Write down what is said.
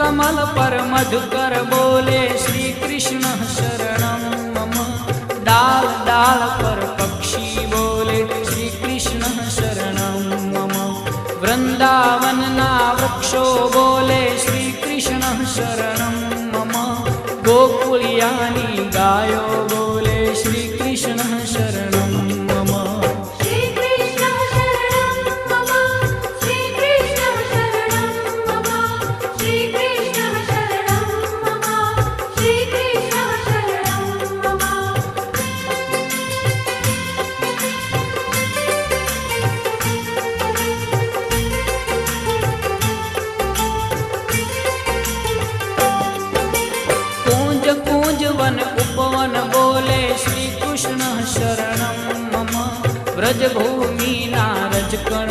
कमल पर मधुकर बोले श्री कृष्ण शरणं मम। डाल डाल पर पक्षी बोले श्री कृष्ण शरणं मम। वृंदावन ना वृक्षो बोले श्री कृष्ण शरणं मम। गोकुलियानी गायो बोले श्री कृष्ण शरणं मम। श्री कृष्ण शरणं मम। श्री कृष्ण शरणं मम। श्री कृष्ण शरणं मम। श्री कृष्ण शरणं मम। कूंज कूंज वन उपवन बोले श्री कृष्ण शरणं मम। ब्रज भूमि नारज कण